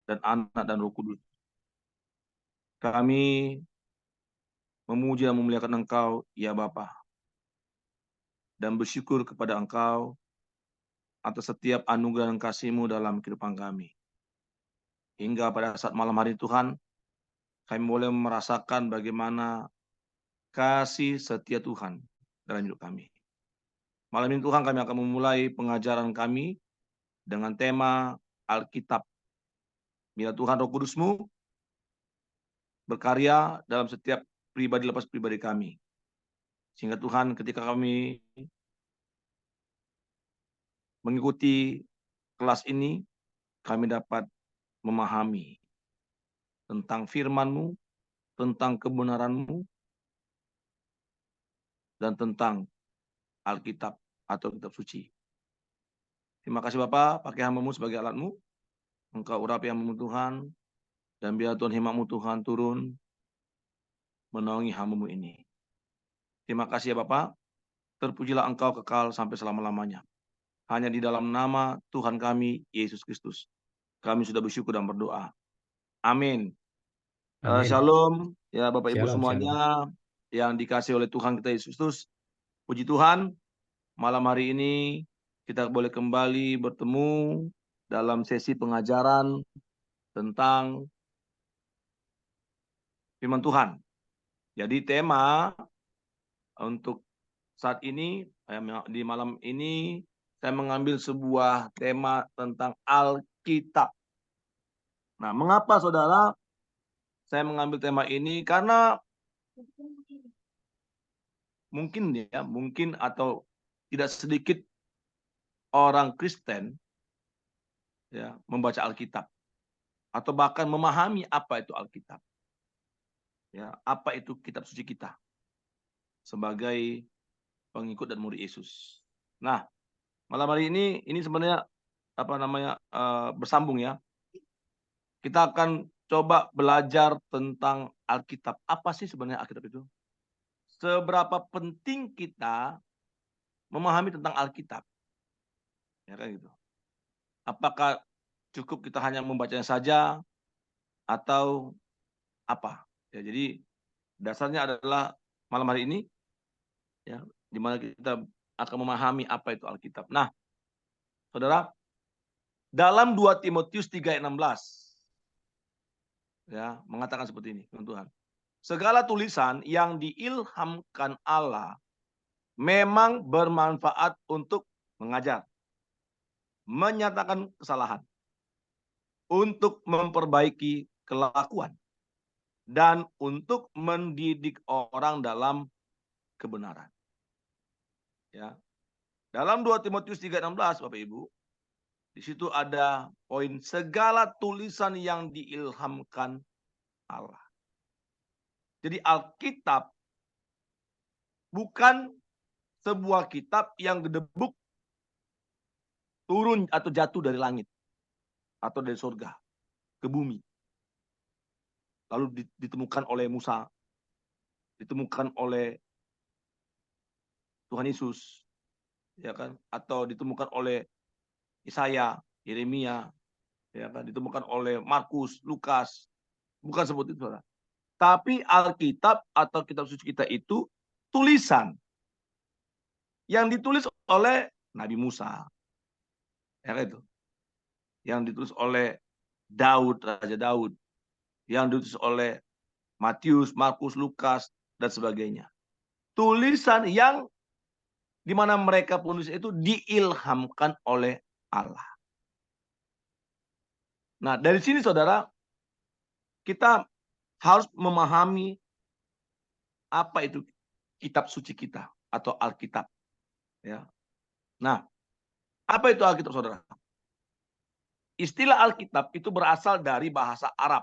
dan Anak dan Roh Kudus. Kami memuji dan memuliakan Engkau, ya Bapa, dan bersyukur kepada Engkau atas setiap anugerah dan kasih-Mu dalam kehidupan kami. Hingga pada saat malam hari Tuhan, kami boleh merasakan bagaimana kasih setia Tuhan dalam hidup kami. Malam ini Tuhan, kami akan memulai pengajaran kami dengan tema Alkitab. Bila Tuhan Roh Kudus-Mu berkarya dalam setiap pribadi lepas pribadi kami. Sehingga Tuhan, ketika kami mengikuti kelas ini, kami dapat memahami tentang firman-Mu, tentang kebenaran-Mu, dan tentang Alkitab atau kitab suci. Terima kasih Bapa, pakai hamba-Mu sebagai alat-Mu. Engkau urapi hamba-Mu Tuhan, dan biar Tuhan hikmat-Mu Tuhan turun menaungi hamba-Mu ini. Terima kasih ya Bapa, terpujilah Engkau kekal sampai selama-lamanya. Hanya di dalam nama Tuhan kami, Yesus Kristus, kami sudah bersyukur dan berdoa. Amin. Amin. Shalom, ya Bapak Ibu Shalom, semuanya yang dikasih oleh Tuhan kita Yesus Kristus. Puji Tuhan, malam hari ini kita boleh kembali bertemu dalam sesi pengajaran tentang firman Tuhan. Jadi tema untuk saat ini, di malam ini, saya mengambil sebuah tema tentang Alkitab. Nah, mengapa saudara saya mengambil tema ini? Karena mungkin atau tidak sedikit orang Kristen ya membaca Alkitab atau bahkan memahami apa itu Alkitab. Ya, apa itu kitab suci kita sebagai pengikut dan murid Yesus. Nah, malam hari ini sebenarnya bersambung ya. Kita akan coba belajar tentang Alkitab. Apa sih sebenarnya Alkitab itu? Seberapa penting kita memahami tentang Alkitab? Ya kan gitu. Apakah cukup kita hanya membacanya saja atau apa? Ya, jadi dasarnya adalah malam hari ini ya, di mana kita akan memahami apa itu Alkitab. Nah, Saudara, dalam 2 Timotius 3 ayat 16 ya, mengatakan seperti ini, Tuhan. Segala tulisan yang diilhamkan Allah memang bermanfaat untuk mengajar, menyatakan kesalahan, untuk memperbaiki kelakuan, dan untuk mendidik orang dalam kebenaran. Ya. Dalam 2 Timotius 3:16, Bapak Ibu, di situ ada poin segala tulisan yang diilhamkan Allah. Jadi Alkitab bukan sebuah kitab yang gedebuk turun atau jatuh dari langit atau dari surga ke bumi. Lalu ditemukan oleh Musa, ditemukan oleh Tuhan Yesus, ya kan? Atau ditemukan oleh Yesaya, Yeremia, ya kan? Ditemukan oleh Markus, Lukas. Bukan seperti itu, Saudara. Tapi Alkitab atau kitab suci kita itu tulisan yang ditulis oleh Nabi Musa, ya kan itu, yang ditulis oleh Daud, Raja Daud, yang ditulis oleh Matius, Markus, Lukas, dan sebagainya. Tulisan yang di mana mereka penulis itu diilhamkan oleh Allah. Nah, dari sini saudara, kita harus memahami apa itu kitab suci kita atau Alkitab. Ya. Nah, apa itu Alkitab saudara? Istilah Alkitab itu berasal dari bahasa Arab.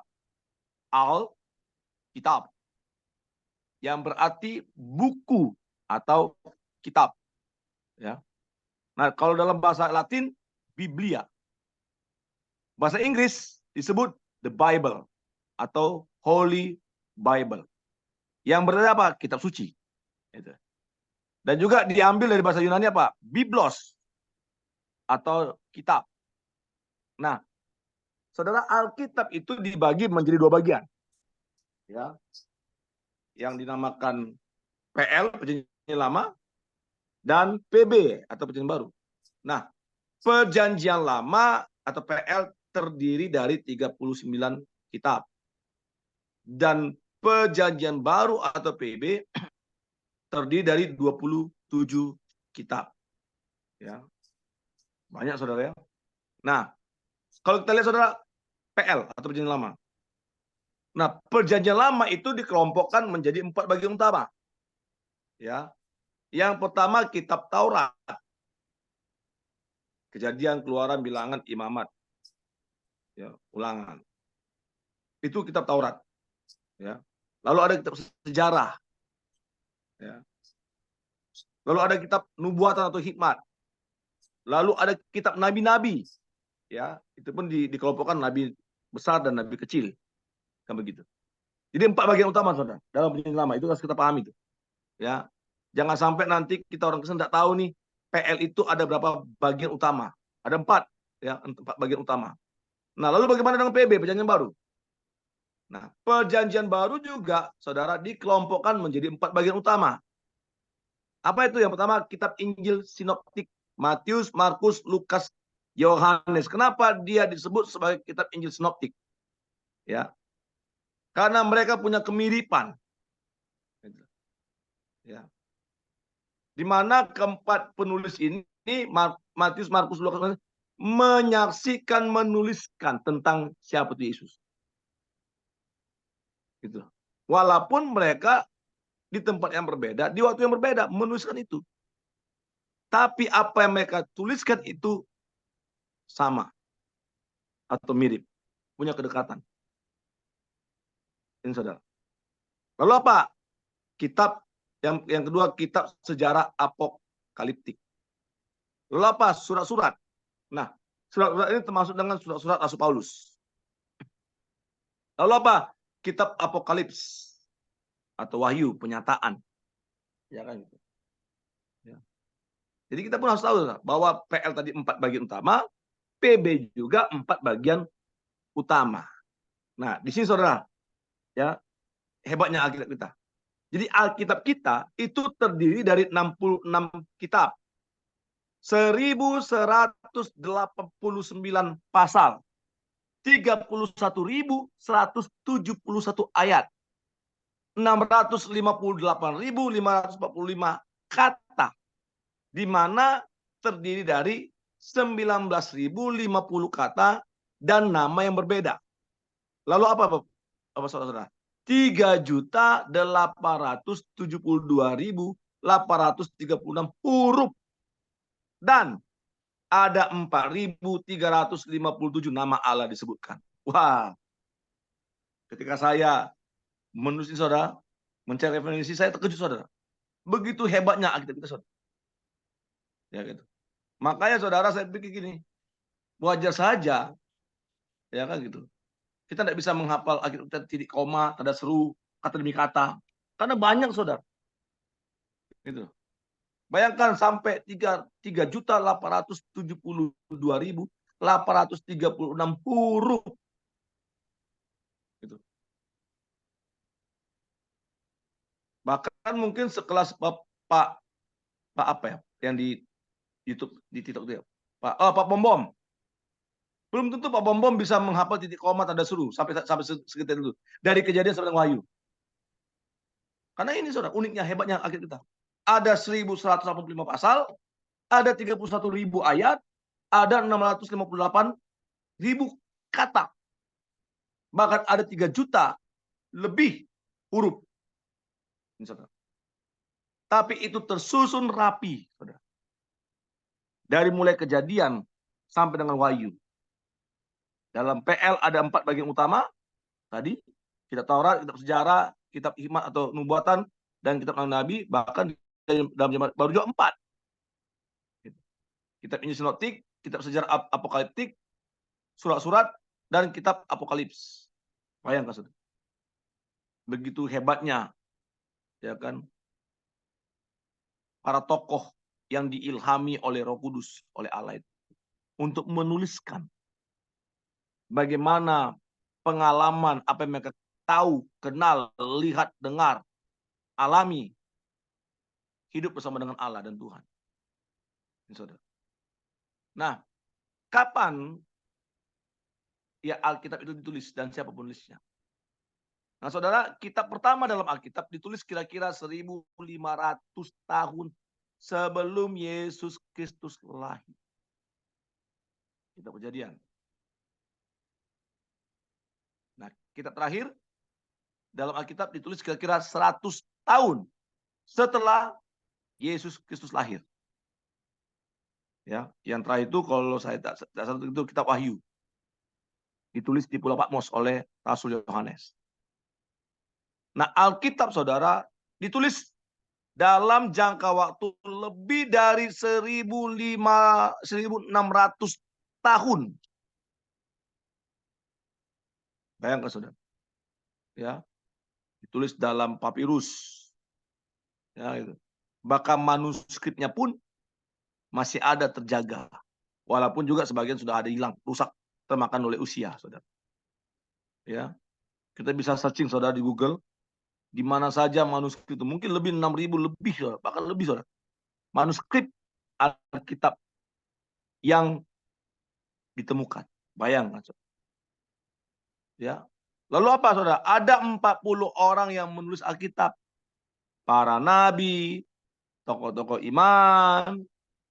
Al-Kitab. Yang berarti buku atau kitab. Ya. Nah, kalau dalam bahasa Latin, Biblia. Bahasa Inggris disebut the Bible atau Holy Bible. Yang berarti apa? Kitab suci. Dan juga diambil dari bahasa Yunani apa? Biblos atau kitab. Nah, saudara, Alkitab itu dibagi menjadi dua bagian. Ya. Yang dinamakan PL, Perjanjian Lama, dan PB atau Perjanjian Baru. Nah, Perjanjian Lama atau PL terdiri dari 39 kitab. Dan Perjanjian Baru atau PB terdiri dari 27 kitab. Ya. Banyak, saudara ya. Nah, kalau kita lihat, saudara, PL atau Perjanjian Lama. Nah, Perjanjian Lama itu dikelompokkan menjadi 4 bagian utama. Ya. Yang pertama kitab Taurat. Kejadian, Keluaran, Bilangan, Imamat. Ya, Ulangan. Itu kitab Taurat. Ya. Lalu ada kitab sejarah. Ya. Lalu ada kitab nubuatan atau hikmat. Lalu ada kitab nabi-nabi. Ya, itu pun dikelompokkan nabi besar dan nabi kecil. Kan begitu. Jadi 4 bagian utama, saudara, dalam Perjanjian Lama. Itu harus kita pahami itu. Ya. Jangan sampai nanti kita orang Kristen tidak tahu nih PL itu ada berapa bagian utama. Ada 4, ya, 4 bagian utama. Nah, lalu bagaimana dengan PB, Perjanjian Baru? Nah, Perjanjian Baru juga, saudara, dikelompokkan menjadi 4 bagian utama. Apa itu? Yang pertama, kitab Injil sinoptik, Matius, Markus, Lukas, Yohanes. Kenapa dia disebut sebagai kitab Injil sinoptik? Ya, karena mereka punya kemiripan. Ya. Di mana keempat penulis ini, Matius, Markus, Lukas, menyaksikan, menuliskan tentang siapa itu Yesus. Gitu. Walaupun mereka di tempat yang berbeda, di waktu yang berbeda, menuliskan itu. Tapi apa yang mereka tuliskan itu sama atau mirip, punya kedekatan. Ini, saudara. Lalu apa? Kitab yang kedua, kitab sejarah apokaliptik. Lalu apa? Surat-surat. Nah, surat-surat ini termasuk dengan surat-surat Rasul Paulus. Lalu apa? Kitab Apokalips atau Wahyu, penyataan. Ya kan gitu. Ya. Jadi kita pun harus tahu bahwa PL tadi 4 bagian utama, PB juga 4 bagian utama. Nah, di sini, saudara, ya, hebatnya Alkitab kita. Jadi Alkitab kita itu terdiri dari 66 kitab. 1189 pasal. 31.171 ayat. 658.545 kata. Di mana terdiri dari 19.050 kata dan nama yang berbeda. Lalu apa saudara-saudara? 3.872.836 huruf dan ada 4.357 nama Allah disebutkan. Wah, ketika saya menulis, saudara, mencari referensi, saya terkejut, saudara. Begitu hebatnya Alkitab kita, saudara. Ya gitu. Makanya, saudara, saya pikir gini, wajar saja, ya kan gitu. Kita tidak bisa menghafal Alkitab titik koma, tanda seru, kata demi kata, karena banyak, saudara. Gitu. Bayangkan sampai 3.872.836 huruf. Gitu. Bahkan mungkin sekelas Pak apa ya, yang di YouTube, di TikTok itu ya, Pak Bom Bom. Belum tentu Pak Bom Bom bisa menghafal titik koma, tanda seru sampai sekitar itu dari Kejadian sampai Wahyu. Karena ini, saudara, uniknya, hebatnya Alkitab kita. Ada 1.185 pasal, ada 31.000 ayat, ada 658.000 kata. Bahkan ada 3 juta lebih huruf. Ini, saudara. Tapi itu tersusun rapi, saudara. Dari mulai Kejadian sampai dengan Wahyu. Dalam PL ada 4 bagian utama. Tadi, kitab Taurat, kitab sejarah, kitab hikmat atau nubuatan, dan kitab nabi, bahkan dalam zaman baru juga 4. Kitab Injil sinoptik, kitab sejarah apokaliptik, surat-surat, dan kitab Apokalips. Bayangkan, saudara. Begitu hebatnya, ya kan, para tokoh yang diilhami oleh Roh Kudus, oleh Allah itu, untuk menuliskan bagaimana pengalaman apa yang mereka tahu, kenal, lihat, dengar, alami hidup bersama dengan Allah dan Tuhan. Ini, saudara. Nah, kapan ya Alkitab itu ditulis dan siapa penulisnya? Nah, saudara, kitab pertama dalam Alkitab ditulis kira-kira 1.500 tahun sebelum Yesus Kristus lahir. Kitab Kejadian. Nah, kitab terakhir dalam Alkitab ditulis kira-kira 100 tahun setelah Yesus Kristus lahir. Ya, yang terakhir itu kalau saya tak salah itu kitab Wahyu. Ditulis di Pulau Patmos oleh Rasul Yohanes. Nah, Alkitab, saudara, ditulis dalam jangka waktu lebih dari 1.600 tahun. Bayangkan, saudara. Ya, ditulis dalam papirus. Ya, itu. Bahkan manuskripnya pun masih ada terjaga. Walaupun juga sebagian sudah ada hilang, rusak, termakan oleh usia, saudara. Ya, kita bisa searching, saudara, di Google. Di mana saja manuskrip itu mungkin lebih 6.000 lebih, saudara, bahkan lebih, saudara. Manuskrip Alkitab yang ditemukan. Bayangkan, saudara. Ya. Lalu apa, saudara? Ada 40 orang yang menulis Alkitab. Para nabi, tokoh-tokoh iman,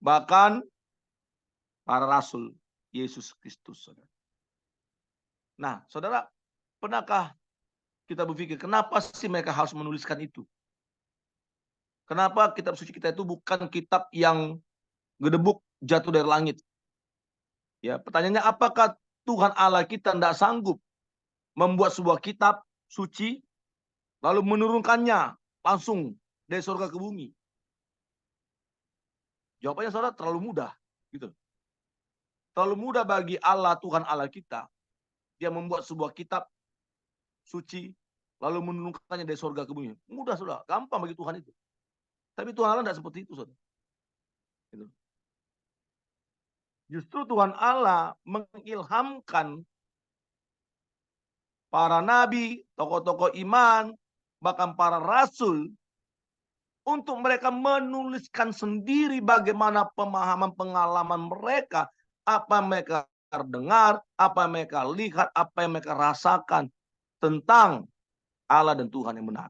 bahkan para rasul Yesus Kristus, saudara. Nah, saudara, pernahkah kita berpikir kenapa sih mereka harus menuliskan itu? Kenapa kitab suci kita itu bukan kitab yang gedebuk jatuh dari langit? Ya, pertanyaannya, apakah Tuhan Allah kita tidak sanggup membuat sebuah kitab suci lalu menurunkannya langsung dari surga ke bumi? Jawabannya, saudara, terlalu mudah, gitu. Terlalu mudah bagi Allah, Tuhan Allah kita, dia membuat sebuah kitab suci lalu menurunkannya dari surga ke bumi. Mudah, saudara, gampang bagi Tuhan itu. Tapi Tuhan Allah tidak seperti itu, saudara. Gitu. Justru Tuhan Allah mengilhamkan para nabi, tokoh-tokoh iman, bahkan para rasul, untuk mereka menuliskan sendiri bagaimana pemahaman pengalaman mereka, apa yang mereka dengar, apa yang mereka lihat, apa yang mereka rasakan tentang Allah dan Tuhan yang benar.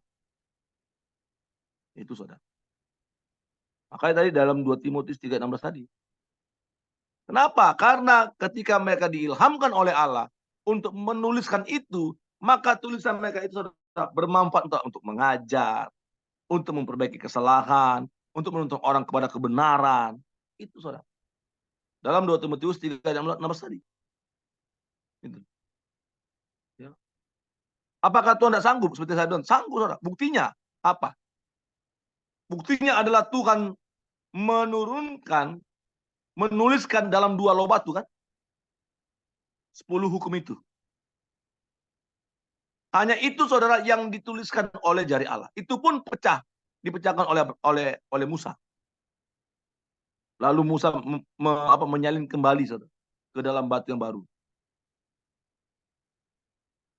Itu, saudara. Makanya tadi dalam 2 Timotius 3:16 tadi. Kenapa? Karena ketika mereka diilhamkan oleh Allah untuk menuliskan itu, maka tulisan mereka itu, saudara, bermanfaat untuk mengajar, untuk memperbaiki kesalahan, untuk menuntun orang kepada kebenaran. Itu, saudara. Dalam 2 Timotius 3:16 tadi. Itu. Ya. Apakah Tuhan tidak sanggup? Seperti saya bilang, sanggup, saudara. Buktinya apa? Buktinya adalah Tuhan menuliskan dalam 2 loh batu, kan? 10 hukum itu. Hanya itu, saudara, yang dituliskan oleh jari Allah. Itu pun dipecahkan oleh Musa. Lalu Musa menyalin kembali, saudara, ke dalam batu yang baru.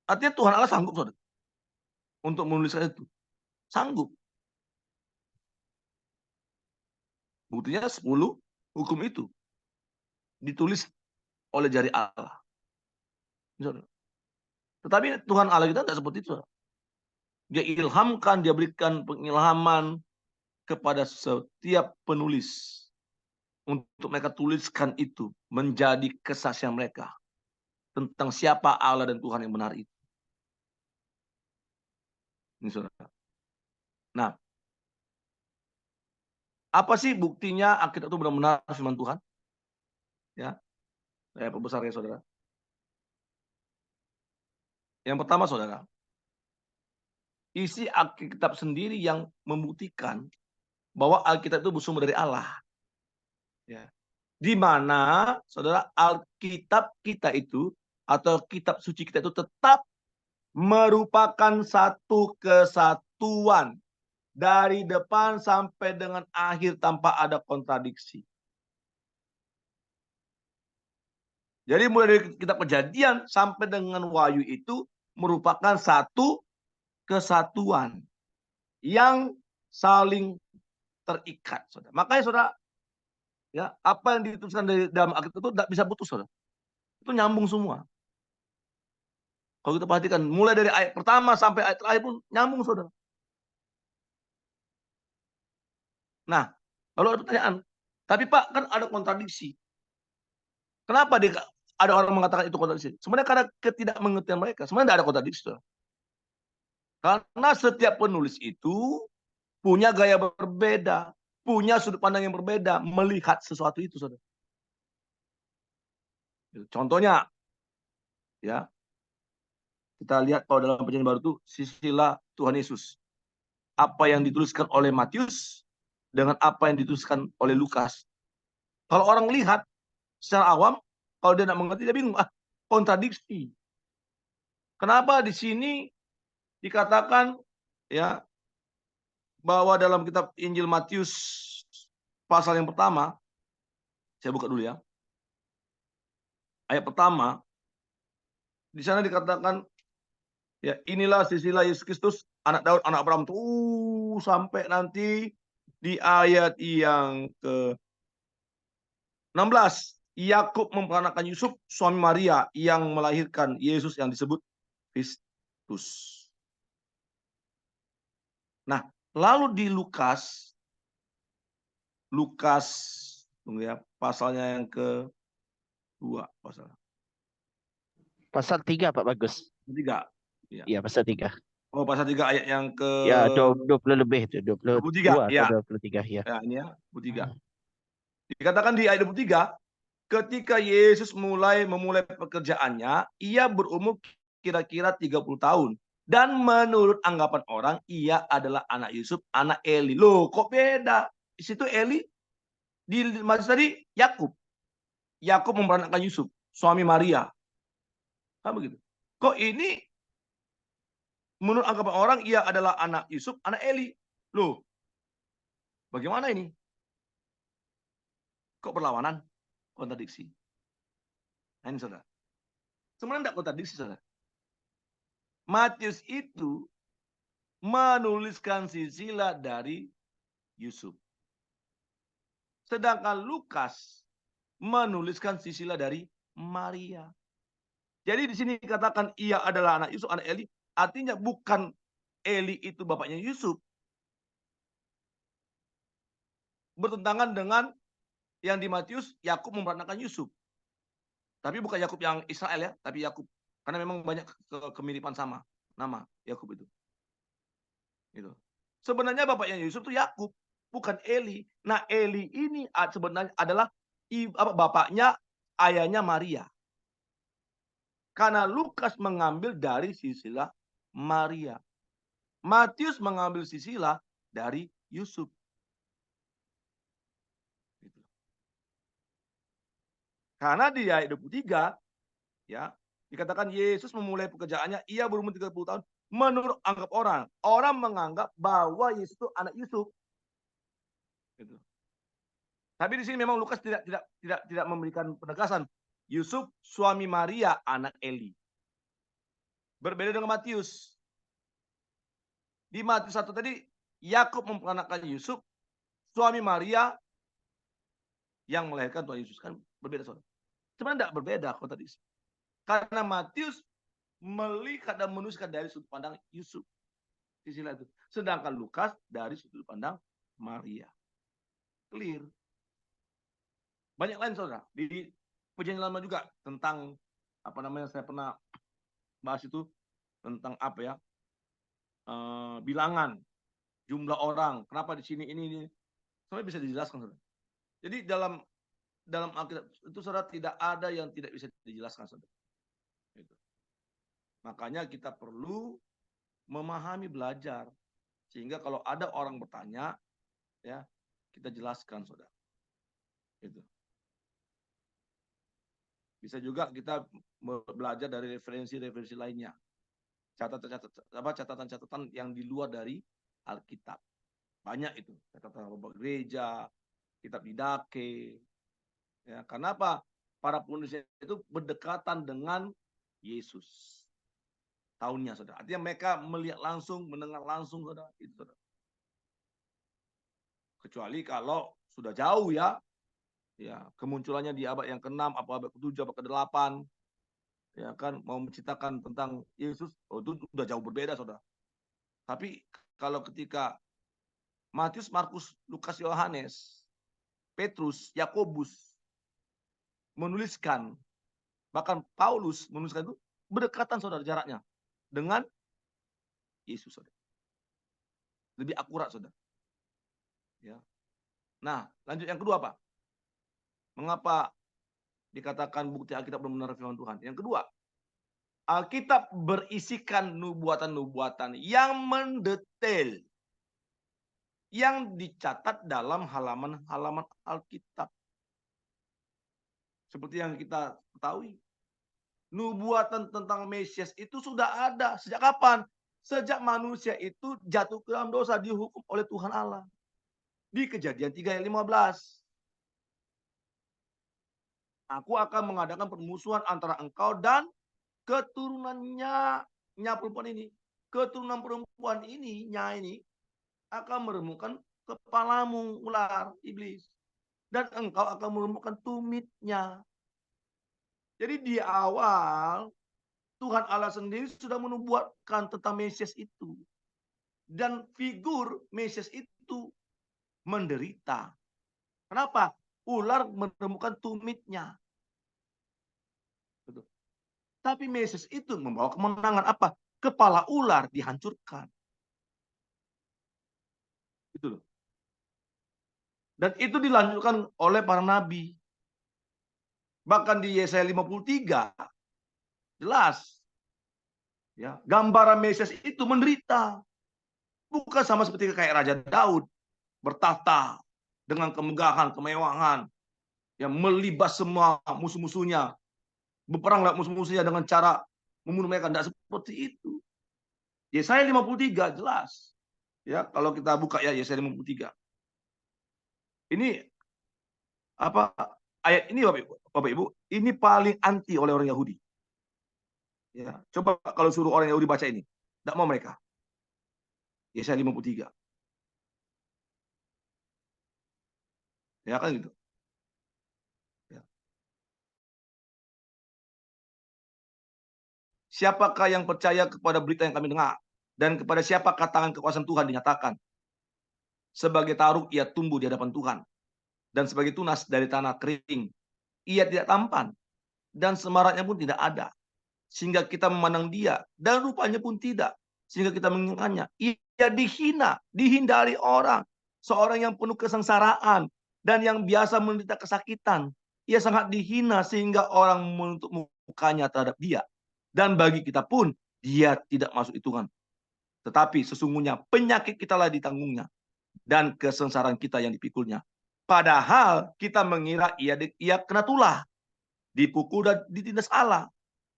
Artinya Tuhan Allah sanggup, saudara, untuk menuliskan itu. Sanggup. Buktinya 10 hukum itu ditulis oleh jari Allah. Saudara. Tetapi Tuhan Allah kita tidak seperti itu, saudara. Dia ilhamkan, dia berikan pengilhaman kepada setiap penulis untuk mereka tuliskan itu menjadi kesaksian mereka tentang siapa Allah dan Tuhan yang benar itu. Ini, saudara. Nah, apa sih buktinya Alkitab itu benar-benar firman Tuhan? Ya, saya perbesar, ya, saudara. Yang pertama, saudara, isi Alkitab sendiri yang membuktikan bahwa Alkitab itu bersumber dari Allah. Ya. Di mana, saudara, Alkitab kita itu atau kitab suci kita itu tetap merupakan satu kesatuan dari depan sampai dengan akhir tanpa ada kontradiksi. Jadi mulai dari kitab Kejadian sampai dengan Wahyu itu merupakan satu kesatuan yang saling terikat, saudara. Makanya saudara, ya apa yang dituliskan dari dalam Alkitab itu tidak bisa putus, saudara. Itu nyambung semua. Kalau kita perhatikan, mulai dari ayat pertama sampai ayat terakhir pun nyambung, saudara. Nah, lalu ada pertanyaan, tapi Pak, kan ada kontradiksi. Kenapa ada orang mengatakan itu kontradiksi? Sebenarnya karena ketidakmengertian mereka. Sebenarnya tidak ada kontradiksi, saudara. Karena setiap penulis itu punya gaya berbeda, punya sudut pandang yang berbeda melihat sesuatu itu, saudara. Contohnya, ya kita lihat kalau dalam Perjanjian Baru itu silsilah Tuhan Yesus. Apa yang dituliskan oleh Matius dengan apa yang dituliskan oleh Lukas. Kalau orang lihat secara awam, kalau dia tidak mengerti, dia bingung. Kontradiksi. Kenapa di sini dikatakan ya bahwa dalam kitab Injil Matius pasal yang pertama, saya buka dulu ya. Ayat pertama, di sana dikatakan ya inilah silsilah Yesus Kristus, anak Daud, anak Abraham tuh sampai nanti di ayat yang ke-16. Yakub memperanakan Yusuf, suami Maria yang melahirkan Yesus yang disebut Kristus. Nah, lalu di Lukas tunggu ya, pasalnya yang kedua, Pasal 3 Pak Bagus. 3. Ya. Iya, pasal 3. Oh, pasal 3 ayat yang ke Ya, 20 lebih itu, 23. 22 Ya. atau 23 ya. Ya, ini ya, 23. Dikatakan di ayat 23, ketika Yesus memulai pekerjaannya, ia berumur kira-kira 30 tahun. Dan menurut anggapan orang, ia adalah anak Yusuf, anak Eli. Loh, kok beda? Di situ Eli, di Matius tadi Yakub. Yakub memperanakan Yusuf, suami Maria. Kan begitu. Kok ini menurut anggapan orang, ia adalah anak Yusuf, anak Eli. Loh, bagaimana ini? Kok berlawanan? Kontradiksi. Nah, ini saudara. Sebenarnya tidak kontradiksi, saudara. Matius itu menuliskan silsilah dari Yusuf. Sedangkan Lukas menuliskan silsilah dari Maria. Jadi di sini dikatakan ia adalah anak Yusuf, anak Eli. Artinya bukan Eli itu bapaknya Yusuf. Bertentangan dengan yang di Matius, Yakub memperanakan Yusuf. Tapi bukan Yakub yang Israel ya, tapi Yakub. Karena memang banyak kemiripan sama nama Yakub itu. Gitu. Sebenarnya bapaknya Yusuf itu Yakub, bukan Eli. Nah, Eli ini sebenarnya adalah bapaknya, ayahnya Maria. Karena Lukas mengambil dari silsilah Maria. Matius mengambil silsilah dari Yusuf. Gitu. Karena di ayat 23 ya, dikatakan Yesus memulai pekerjaannya, ia berumur 30 tahun. Menurut anggap orang, orang menganggap bahwa Yesus itu anak Yusuf. Gitu. Tapi di sini memang Lukas tidak memberikan penegasan. Yusuf suami Maria anak Eli. Berbeda dengan Matius. Di Matius 1 tadi Yakub memperanakan Yusuf, suami Maria yang melahirkan Tuhan Yesus. Kan berbeda, saudara. Sebenarnya tidak berbeda kontradiksi. Karena Matius melihat dan menuliskan dari sudut pandang Yusuf. Silsilah itu. Sedangkan Lukas dari sudut pandang Maria. Clear. Banyak lain, saudara. Di Perjanjian Lama juga tentang saya pernah bahas itu tentang bilangan jumlah orang. Kenapa di sini ini sampai bisa dijelaskan, saudara. Jadi dalam Alkitab itu, saudara, tidak ada yang tidak bisa dijelaskan, saudara. Gitu. Makanya kita perlu memahami, belajar, sehingga kalau ada orang bertanya, ya kita jelaskan, saudara. Gitu. Bisa juga kita belajar dari referensi-referensi lainnya. Catatan-catatan yang di luar dari Alkitab. Banyak itu. Catatan beberapa gereja, kitab Didake. Ya, kenapa? para penulisnya itu berdekatan dengan Yesus. Tahunnya, saudara. Artinya mereka melihat langsung, mendengar langsung, saudara. Itu, saudara. Kecuali kalau sudah jauh ya kemunculannya di abad yang ke-6, apa abad ke-7, abad ke-8, ya kan, mau menceritakan tentang Yesus, itu sudah jauh berbeda, saudara. Tapi kalau ketika Matius, Markus, Lukas, Yohanes, Petrus, Yakobus menuliskan, bahkan Paulus menuliskan itu berdekatan, saudara, jaraknya dengan Yesus, saudara. Lebih akurat, saudara. Ya. Nah, lanjut yang kedua, Pak. Mengapa dikatakan bukti Alkitab benar-benar firman Tuhan? Yang kedua, Alkitab berisikan nubuatan-nubuatan yang mendetail, yang dicatat dalam halaman-halaman Alkitab. Seperti yang kita ketahui, nubuatan tentang Mesias itu sudah ada. Sejak kapan? Sejak manusia itu jatuh ke dalam dosa, dihukum oleh Tuhan Allah. Di Kejadian 3 ayat 15. Aku akan mengadakan permusuhan antara engkau dan keturunannya, perempuan ini. Keturunan perempuan ini akan meremukkan kepalamu, ular, iblis. Dan engkau akan meremukkan tumitnya. Jadi di awal, Tuhan Allah sendiri sudah menubuatkan tentang Mesias itu. Dan figur Mesias itu menderita. Kenapa? Ular menemukan tumitnya. Betul. Tapi Mesias itu membawa kemenangan apa? Kepala ular dihancurkan. Itu loh. Dan itu dilanjutkan oleh para nabi. Bahkan di Yesaya 53 jelas ya, gambaran Mesias itu menderita. Bukan sama seperti kayak Raja Daud bertahta dengan kemegahan, kemewahan, yang melibas semua musuh-musuhnya, berperang lawan musuh-musuhnya dengan cara membunuh mereka. Tidak seperti itu. Yesaya 53 jelas. Ya, kalau kita buka ya Yesaya 53. Ini apa ayat ini Bapak Ibu, ini paling anti oleh orang Yahudi. Ya, coba kalau suruh orang Yahudi baca ini, tidak mau mereka. Yesaya 53. Ya kan gitu. Ya. Siapakah yang percaya kepada berita yang kami dengar? Dan kepada siapakah tangan kekuasaan Tuhan dinyatakan? Sebagai taruk ia tumbuh di hadapan Tuhan. Dan sebagai tunas dari tanah kering. Ia tidak tampan. Dan semaraknya pun tidak ada. Sehingga kita memandang dia. Dan rupanya pun tidak. Sehingga kita mengingatnya. Ia dihina, dihindari orang. Seorang yang penuh kesengsaraan. Dan yang biasa menderita kesakitan. Ia sangat dihina sehingga orang menutup mukanya terhadap dia. Dan bagi kita pun, dia tidak masuk hitungan. Tetapi sesungguhnya penyakit kita lah ditanggungnya. Dan kesengsaraan kita yang dipikulnya. Padahal kita mengira ia kena tulah. Dipukul dan ditindas Allah.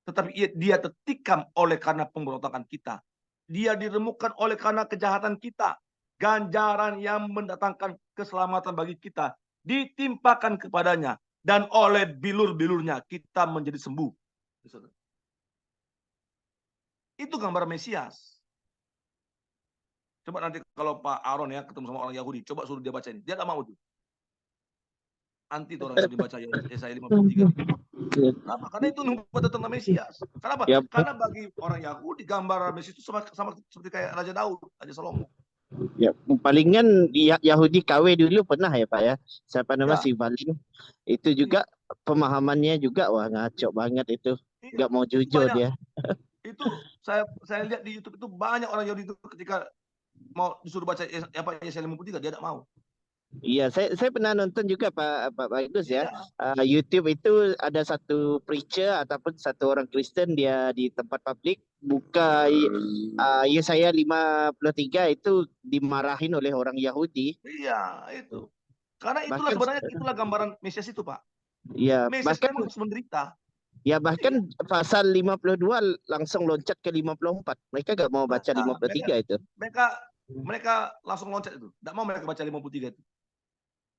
Tetapi dia tertikam oleh karena pemberontakan kita. Dia diremukkan oleh karena kejahatan kita. Ganjaran yang mendatangkan keselamatan bagi kita ditimpakan kepadanya. Dan oleh bilur-bilurnya kita menjadi sembuh. Itu gambar Mesias. Coba nanti kalau Pak Aaron ya ketemu sama orang Yahudi, coba suruh dia baca ini. Dia tidak mau tuh. Anti tuh orang Yahudi baca Yesaya 53. Kenapa? Karena itu nubuatan tentang Mesias. Kenapa? Ya, Karena bagi orang Yahudi gambar Mesias itu sama seperti kayak Raja Daud, Raja Salomo. ya, palingan Yahudi KW dulu pernah ya Pak ya. Siapa nama Ya. si Balin. Itu juga pemahamannya juga wah ngaco banget itu. Iya. Nggak mau jujur Banyak. dia. Itu saya lihat di YouTube itu banyak orang Yahudi itu ketika mau disuruh baca Yesaya 53 dia tidak mau. Iya, saya pernah nonton juga Pak Bagus ya. Iya. YouTube itu ada satu preacher ataupun satu orang Kristen dia di tempat publik buka Yesaya 53 itu dimarahin oleh orang Yahudi. Iya, itu. Karena itulah Bahkan sebenarnya itulah gambaran Mesias itu, Pak. ya Mesias bahkan memang harus menderita. ya bahkan pasal 52 langsung loncat ke 54. Mereka nggak mau baca 53 itu. Mereka langsung loncat itu. Tidak mau mereka baca 53 itu.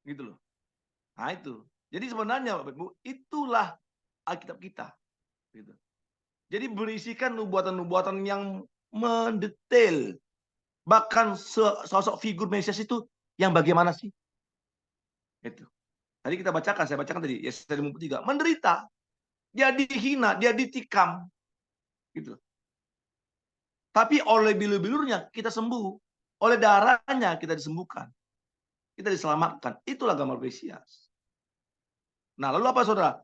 Gitu loh. Nah itu. Jadi sebenarnya Bapak Ibu, itulah Alkitab kita. Gitu. Jadi berisikan nubuatan-nubuatan yang mendetail. Bahkan sosok figur Mesias itu yang bagaimana sih? Itu. Tadi kita bacakan, saya bacakan tadi, Yesaya 53. Menderita, dia dihina, dia ditikam. Gitu. Tapi oleh bilur-bilurnya kita sembuh. Oleh darahnya kita disembuhkan. Kita diselamatkan. Itulah gambar Mesias. Nah, lalu apa saudara?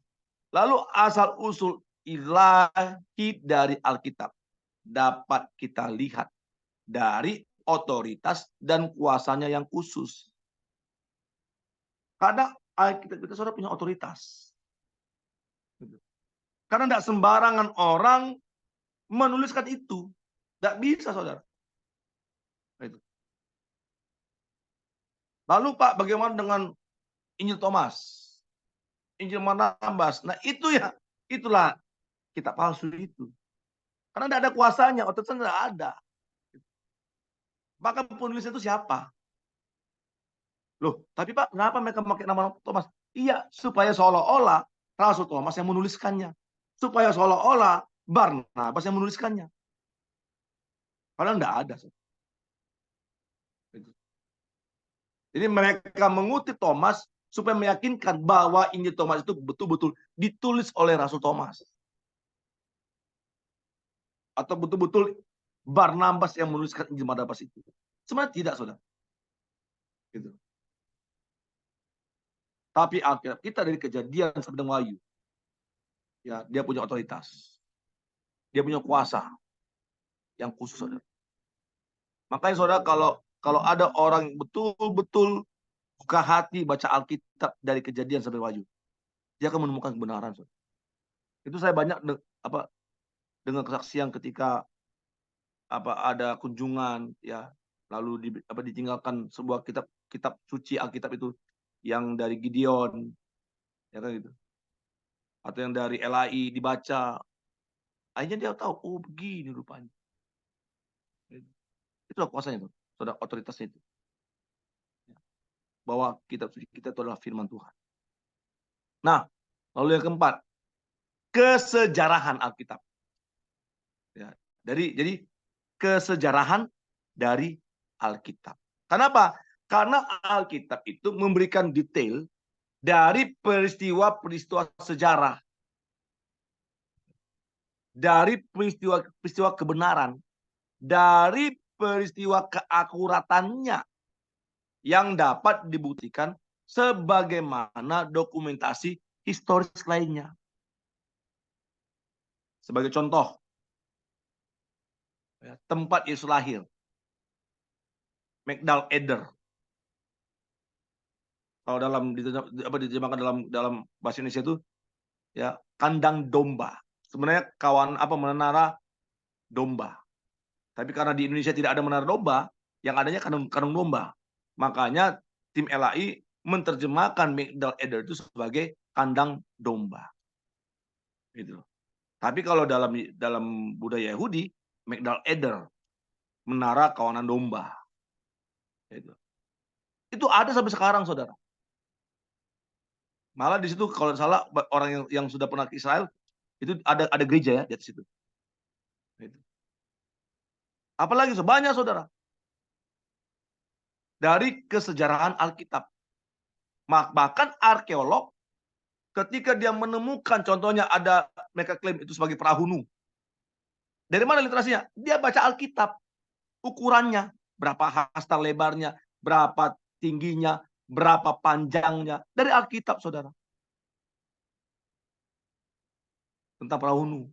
Lalu asal-usul ilahi dari Alkitab dapat kita lihat dari otoritas dan kuasanya yang khusus. Kadang Alkitab kita saudara punya otoritas. Karena tidak sembarangan orang menuliskan itu. Tidak bisa saudara. Lalu Pak, bagaimana dengan Injil Thomas? Injil Barnabas. Nah itu ya, itulah kitab palsu itu. Karena tidak ada kuasanya, otoritasnya tidak ada. Maka penulis itu siapa? Loh, tapi Pak, kenapa mereka memakai nama Thomas? Iya, supaya seolah-olah Rasul Thomas yang menuliskannya. Supaya seolah-olah Barnabas yang menuliskannya. Padahal tidak ada. Jadi mereka mengutip Thomas supaya meyakinkan bahwa Injil Thomas itu betul-betul ditulis oleh Rasul Thomas. Atau betul-betul Barnabas yang menuliskan Injil Barnabas itu. Sebenarnya tidak, saudara. Gitu. Tapi Alkitab kita dari Kejadian sampai dengan Wahyu, ya, dia punya otoritas. Dia punya kuasa yang khusus, saudara. Makanya saudara, kalau ada orang yang betul-betul buka hati baca Alkitab dari Kejadian sampai Wahyu, dia akan menemukan kebenaran, saudara. Itu saya banyak dengan kesaksian ketika ada kunjungan, ya, lalu ditinggalkan sebuah kitab suci Alkitab itu yang dari Gideon, ya kan gitu, atau yang dari LAI dibaca, akhirnya dia tahu, oh begini rupanya. Itulah kuasanya, saudara, otoritasnya itu. Bahwa kitab suci kita itu adalah firman Tuhan. Nah, lalu yang keempat, kesejarahan Alkitab. Ya, jadi kesejarahan dari Alkitab. Kenapa? Karena Alkitab itu memberikan detail dari peristiwa-peristiwa sejarah, dari peristiwa kebenaran, dari peristiwa keakuratannya yang dapat dibuktikan sebagaimana dokumentasi historis lainnya. Sebagai contoh, tempat Yesus lahir, Magdal Eder. Kalau diterjemahkan dalam bahasa Indonesia itu, ya, kandang domba. Sebenarnya menara domba. Tapi karena di Indonesia tidak ada menara domba, yang adanya kandang domba. Makanya tim LAI menerjemahkan Magdal Eder itu sebagai kandang domba. Gitu. Tapi kalau dalam budaya Yahudi, Magdal Eder, menara kawanan domba. Gitu. Itu ada sampai sekarang, saudara. Malah di situ kalau salah orang yang sudah pernah ke Israel itu ada gereja, ya, di situ. Gitu. Apalagi sebanyak, saudara, dari kesejarahan Alkitab. Bahkan arkeolog ketika dia menemukan, contohnya mereka klaim itu sebagai Prahunu. Dari mana literasinya? Dia baca Alkitab. Ukurannya, berapa hasta lebarnya, berapa tingginya, berapa panjangnya. Dari Alkitab, saudara. Tentang Prahunu.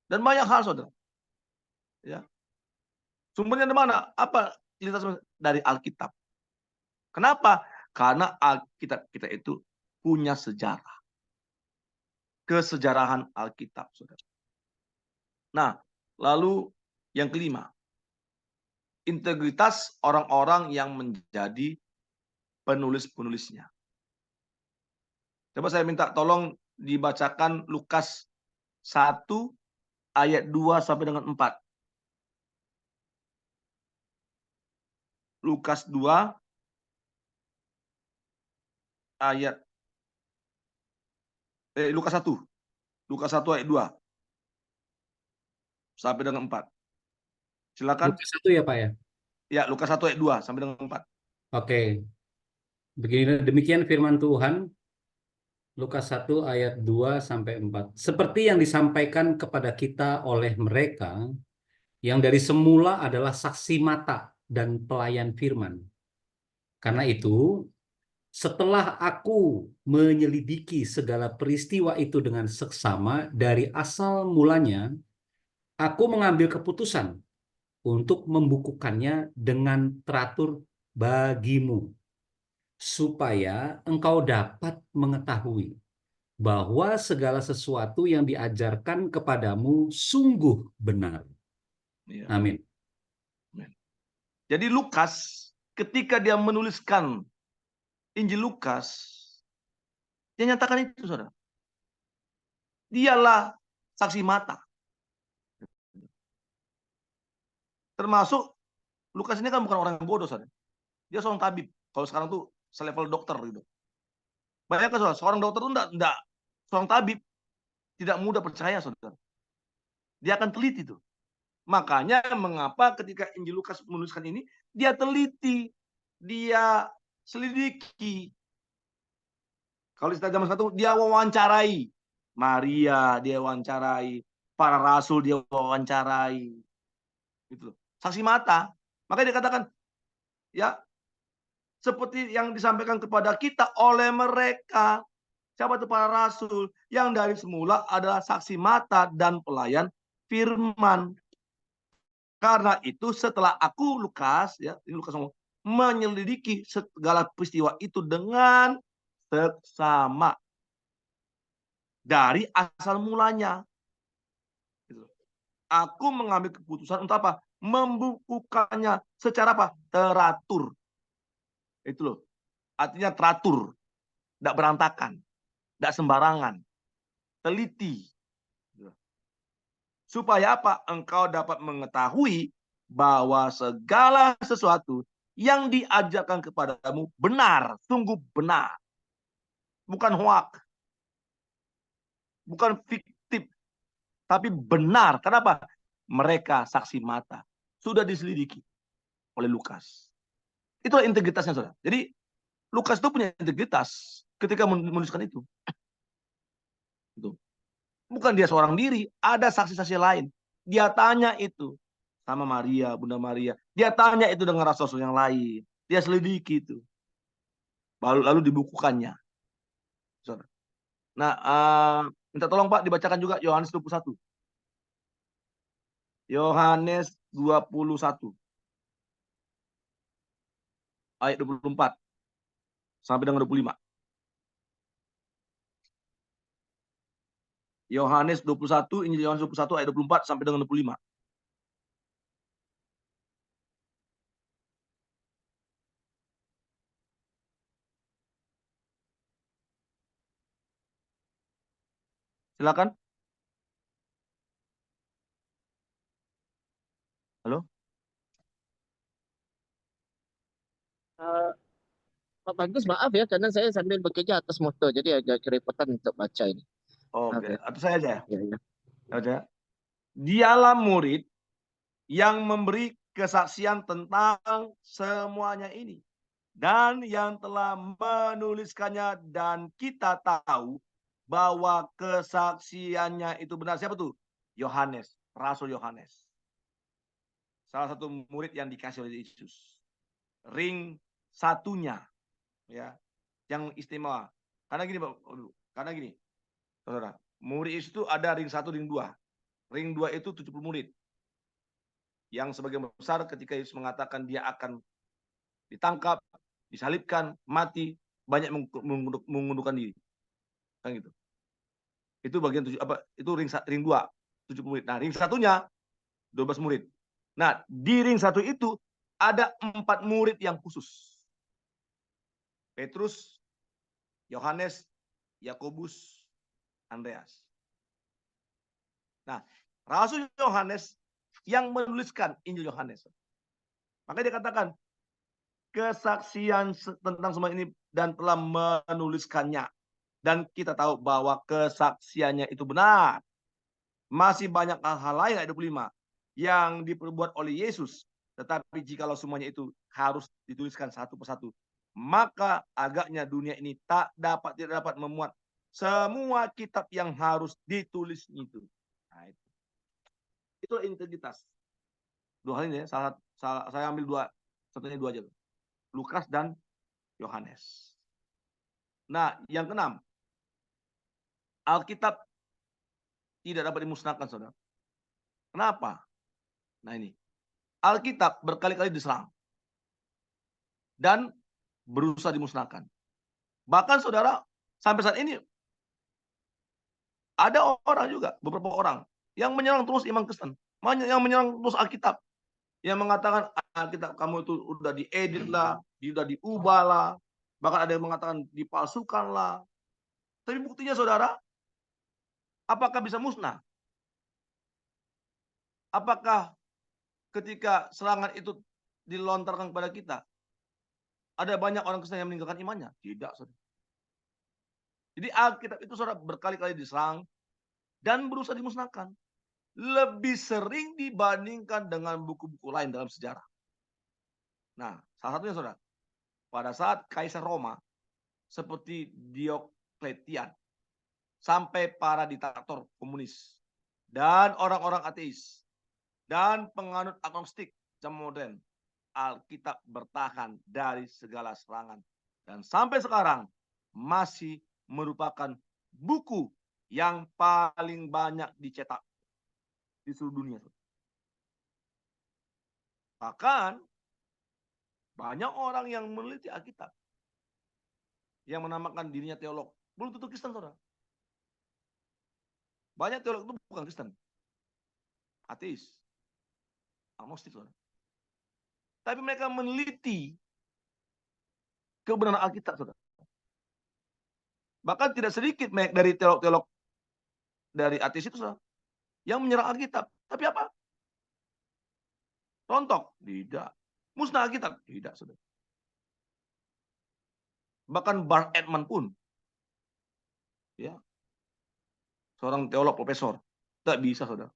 Dan banyak hal, saudara. Ya. Sumbernya dari mana? Apa literasi? Dari Alkitab. Kenapa? Karena Alkitab kita itu punya sejarah. Kesejarahan Alkitab, saudara. Nah, lalu yang kelima, integritas orang-orang yang menjadi penulis-penulisnya. Coba saya minta tolong dibacakan Lukas 1 ayat 2 sampai dengan 4. Lukas 2 ayat Lukas 1. Lukas 1 ayat 2 sampai dengan 4. Silakan. Lukas 1 ya Pak ya? Ya, Lukas 1 ayat 2 sampai dengan 4. Oke. Demikian firman Tuhan, Lukas 1 ayat 2 sampai 4. Seperti yang disampaikan kepada kita oleh mereka yang dari semula adalah saksi mata dan pelayan firman. Karena itu, setelah aku menyelidiki segala peristiwa itu dengan seksama dari asal mulanya, aku mengambil keputusan untuk membukukannya dengan teratur bagimu, supaya engkau dapat mengetahui bahwa segala sesuatu yang diajarkan kepadamu sungguh benar. Ya. Amin. Jadi Lukas ketika dia menuliskan Injil Lukas, dia nyatakan itu, saudara. Dialah saksi mata. Termasuk Lukas ini kan bukan orang yang bodoh, saudara. Dia seorang tabib. Kalau sekarang tuh selevel dokter gitu. Bayangkan, saudara, seorang dokter itu enggak, seorang tabib tidak mudah percaya, saudara. Dia akan teliti tuh. Makanya mengapa ketika Injil Lukas menuliskan ini, dia teliti, dia selidiki. Kalau istilah zaman sekarang, dia wawancarai Maria, dia wawancarai para rasul, dia wawancarai. Gitu. Saksi mata. Makanya dikatakan, ya, seperti yang disampaikan kepada kita oleh mereka. Siapa itu para rasul? Yang dari semula adalah saksi mata dan pelayan firman. Karena itu setelah aku, Lukas, ya, ini Lukas ngomong, menyelidiki segala peristiwa itu dengan seksama dari asal mulanya. Aku mengambil keputusan untuk apa? Membukukannya secara apa? Teratur. Itu loh. Artinya teratur, tidak berantakan, tidak sembarangan, teliti. Supaya apa? Engkau dapat mengetahui bahwa segala sesuatu yang diajarkan kepadamu benar, sungguh benar. Bukan hoak. Bukan fiktif. Tapi benar. Kenapa? Mereka saksi mata. Sudah diselidiki oleh Lukas. Itulah integritasnya, saudara. Jadi Lukas itu punya integritas ketika menuliskan itu. Bukan dia seorang diri, ada saksi-saksi lain. Dia tanya itu sama Maria, Bunda Maria. Dia tanya itu dengan rasul yang lain. Dia selidiki itu. Lalu dibukukannya. Nah, minta tolong Pak dibacakan juga Yohanes 21. Yohanes 21. Ayat 24 sampai dengan 25. Yohanes 21, Injil Yohanes 21 ayat 24 sampai dengan 25. Silakan. Halo? Pak Bagus, maaf ya, karena saya sambil bekerja atas motor, jadi agak kerepotan untuk baca ini. Maaf Oke, ya. atau saya aja ya? Ya. Aja. Dialah murid yang memberi kesaksian tentang semuanya ini. Dan yang telah menuliskannya, dan kita tahu bahwa kesaksiannya itu benar. Siapa tuh? Yohanes, Rasul Yohanes. Salah satu murid yang dikasih oleh Yesus. Ring satunya, ya, yang istimewa. Karena gini, saudara, murid itu ada ring 1, ring 2. Ring 2 itu 70 murid. Yang sebagian besar ketika Yesus mengatakan dia akan ditangkap, disalibkan, mati, banyak mengundurkan diri. Kan gitu. Itu bagian itu ring 2, 70 murid. Nah, ring satunya 12 murid. Nah, di ring 1 itu ada 4 murid yang khusus. Petrus, Yohanes, Yakobus, Andreas. Nah, Rasul Yohanes yang menuliskan Injil Yohanes. Makanya dia katakan kesaksian tentang semua ini dan telah menuliskannya. Dan kita tahu bahwa kesaksiannya itu benar. Masih banyak hal-hal lain ayat 25 yang diperbuat oleh Yesus. Tetapi jikalau semuanya itu harus dituliskan satu persatu, maka agaknya dunia ini tidak dapat memuat semua kitab yang harus ditulis itu. Nah, itu integritas. Dua hal ini ya, saya ambil satunya dua aja. Lukas dan Yohanes. Nah, yang keenam, Alkitab tidak dapat dimusnahkan, saudara. Kenapa? Nah ini, Alkitab berkali-kali diserang dan berusaha dimusnahkan. Bahkan saudara, sampai saat ini ada orang juga, beberapa orang yang menyerang terus iman Kristen, yang menyerang terus Alkitab, yang mengatakan Alkitab kamu itu udah diedit lah, sudah diubah lah, bahkan ada yang mengatakan dipalsukan lah. Tapi buktinya saudara, apakah bisa musnah? Apakah ketika serangan itu dilontarkan kepada kita, ada banyak orang Kristen yang meninggalkan imannya? Tidak, saudara. Jadi Alkitab itu saudara berkali-kali diserang dan berusaha dimusnahkan. Lebih sering dibandingkan dengan buku-buku lain dalam sejarah. Nah, salah satunya saudara, pada saat Kaisar Roma seperti Diokletian, sampai para diktator komunis dan orang-orang ateis dan penganut agnostik zaman modern, Alkitab bertahan dari segala serangan dan sampai sekarang masih merupakan buku yang paling banyak dicetak di seluruh dunia. Bahkan banyak orang yang meneliti Alkitab yang menamakan dirinya teolog, belum tentu Kristen, saudara. Banyak teolog itu bukan Kristen, ateis, agnostik, saudara. Tapi mereka meneliti kebenaran Alkitab, saudara. Bahkan tidak sedikit dari teolog-teolog dari ateis itu, saudara, yang menyerang Alkitab. Tapi apa? Rontok? Tidak. Musnah Alkitab? Tidak, saudara. Bahkan Bart Ehrman pun, ya, seorang teolog profesor, tidak bisa, saudara.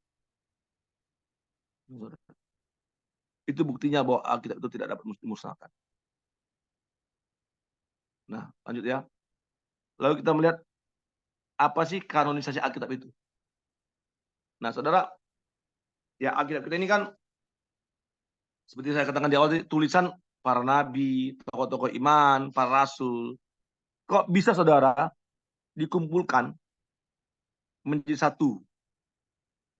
Itu buktinya bahwa Alkitab itu tidak dapat dimusnahkan. Nah, lanjut ya. Lalu kita melihat apa sih kanonisasi Alkitab itu. Nah, saudara, ya Alkitab kita ini kan seperti saya katakan di awal, tulisan para nabi, tokoh-tokoh iman, para rasul. Kok bisa saudara dikumpulkan menjadi satu?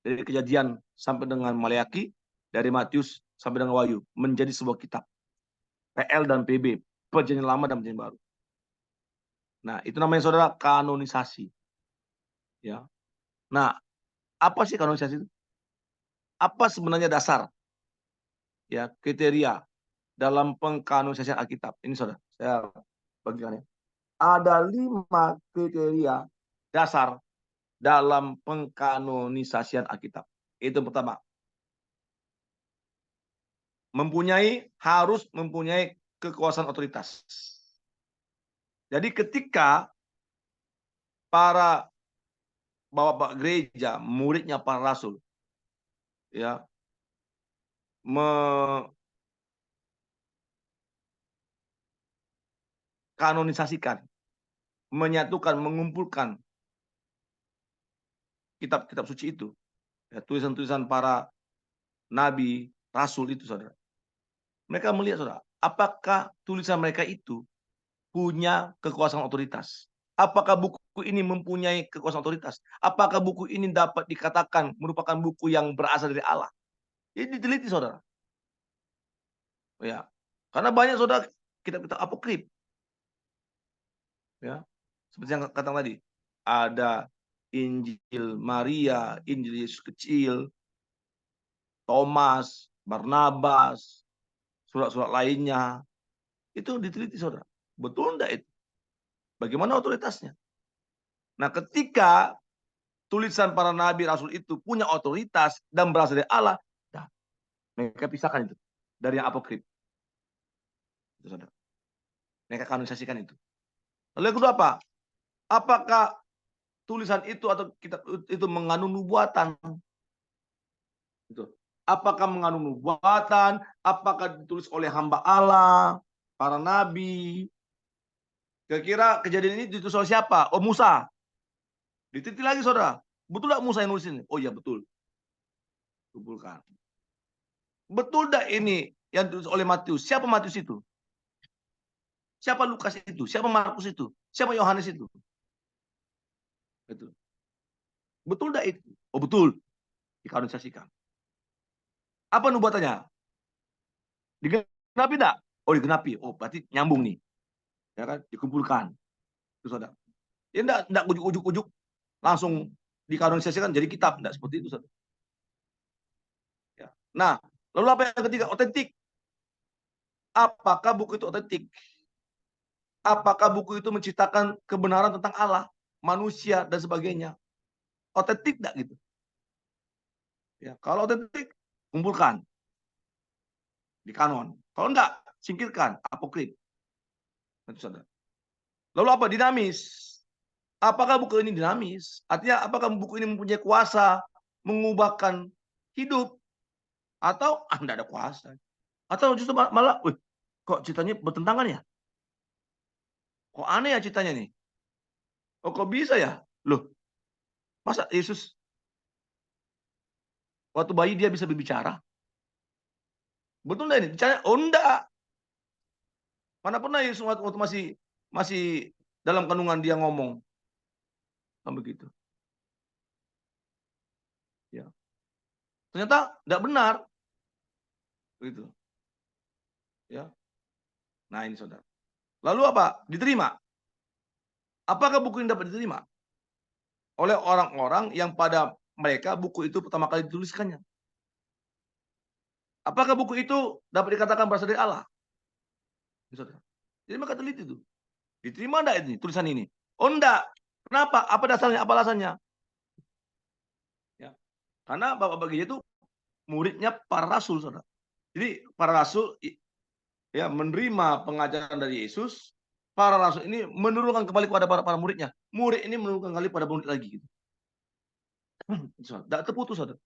Dari Kejadian sampai dengan Maleakhi, dari Matius sampai dengan Wahyu, menjadi sebuah kitab. PL dan PB, Perjanjian Lama dan Perjanjian Baru. Nah, itu namanya saudara kanonisasi. Ya. Nah, apa sih kanonisasi itu? Apa sebenarnya dasar, ya, kriteria dalam pengkanonisasian Alkitab? Ini saudara, saya bagikan ya. Ada 5 kriteria dasar dalam pengkanonisasian Alkitab. Itu yang pertama. Harus mempunyai kekuasaan otoritas. Jadi ketika para bapak-bapak gereja, muridnya para rasul, ya, mengkanonisasikan, menyatukan, mengumpulkan kitab-kitab suci itu, ya, tulisan-tulisan para nabi, rasul itu, saudara. Mereka melihat, saudara, apakah tulisan mereka itu punya kekuasaan otoritas? Apakah buku ini mempunyai kekuasaan otoritas? Apakah buku ini dapat dikatakan merupakan buku yang berasal dari Allah? Ini diteliti, saudara. Ya, karena banyak, saudara, kitab-kitab apokrif. Ya, seperti yang kata tadi, ada Injil Maria, Injil Yesus kecil, Thomas, Barnabas, surat-surat lainnya. Itu diteliti, saudara. Betul enggak itu? Bagaimana otoritasnya? Nah, ketika tulisan para nabi rasul itu punya otoritas dan berasal dari Allah, nah, mereka pisahkan itu dari yang apokrif. Itu, saudara. mereka kanonisasikan itu. Lalu yang kedua apa? Apakah tulisan itu atau kitab itu mengandung nubuatan? Itu. Apakah mengandung nubuatan? Apakah ditulis oleh hamba Allah, para nabi? Kira-kira kejadian ini ditulis oleh siapa? Oh, Musa. Diteliti lagi, saudara. Betul tidak Musa yang nulis ini? Oh iya, betul. Kumpulkan. Betul tidak ini yang ditulis oleh Matius? Siapa Matius itu? Siapa Lukas itu? Siapa Markus itu? Siapa Yohanes itu? Betul. Betul tidak itu? Oh betul. Dikanonisasikan. Apa nubuatannya? Digenapi tidak? Oh digenapi. Oh berarti nyambung nih. Ya kan? Dikumpulkan. Itu saudara. Ya enggak ujuk-ujuk langsung dikanonisasikan jadi kitab. Enggak seperti itu, saudara. Ya. Nah, lalu apa yang ketiga? Otentik. Apakah buku itu otentik? Apakah buku itu menciptakan kebenaran tentang Allah, manusia, dan sebagainya? Otentik enggak gitu? Ya, kalau otentik, kumpulkan di kanon. Kalau enggak, singkirkan, apokrif. Lalu apa? Dinamis. Apakah buku ini dinamis? Artinya apakah buku ini mempunyai kuasa mengubahkan hidup? Atau enggak ada kuasa? Atau justru malah, kok ceritanya bertentangan ya? Kok aneh ya ceritanya nih? Oh kok bisa ya? Loh, masa Yesus waktu bayi dia bisa berbicara? Betul enggak ini? Bicara? Oh enggak. Mana pernah Yesus waktu masih dalam kandungan dia ngomong? Begitu. Ya. Ternyata enggak benar. Begitu. Ya. Nah, ini saudara. Lalu apa? Diterima. Apakah buku ini dapat diterima oleh orang-orang yang pada mereka buku itu pertama kali dituliskannya? Apakah buku itu dapat dikatakan berasal dari Allah? Saudara. Jadi maka teliti itu. Diterima enggak ini tulisan ini? Oh enggak. Kenapa? Apa dasarnya? Apa alasannya? Ya. Karena Bapak Gereja itu muridnya para rasul, saudara. Jadi para rasul ya menerima pengajaran dari Yesus. Para rasul ini menurunkan kembali kepada para muridnya. Murid ini menurunkan kembali pada murid lagi gitu. Tidak terputus, saudara.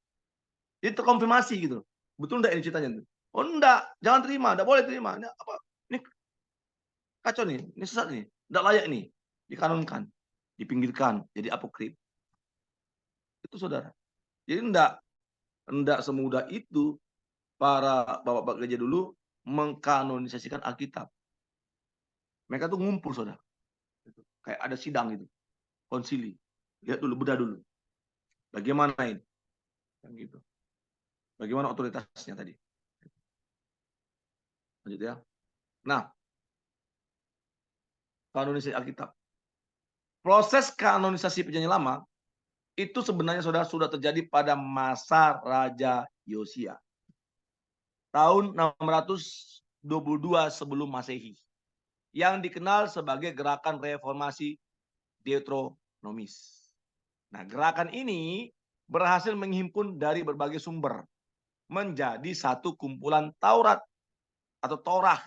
Jadi terkonfirmasi gitu. Betul enggak ini ceritanya? Oh enggak, jangan terima, enggak boleh terima. Ini apa? Ini kacau nih, ini sesat nih, enggak layak nih. Dikanonkan, dipinggirkan, jadi apokrif. Itu saudara. Jadi enggak semudah itu para bapak-bapak gereja dulu mengkanonisasikan Alkitab. Mereka tuh ngumpul, saudara. Kayak ada sidang gitu, konsili. Lihat dulu, bedah dulu. Bagaimana ini? Gitu. Bagaimana otoritasnya tadi? Lanjut ya. Nah, kanonisasi Alkitab. Proses kanonisasi Perjanjian Lama itu sebenarnya saudara sudah terjadi pada masa Raja Yosia. Tahun 622 sebelum Masehi. Yang dikenal sebagai gerakan reformasi Deuteronomis. Nah, gerakan ini berhasil menghimpun dari berbagai sumber menjadi satu kumpulan Taurat atau Torah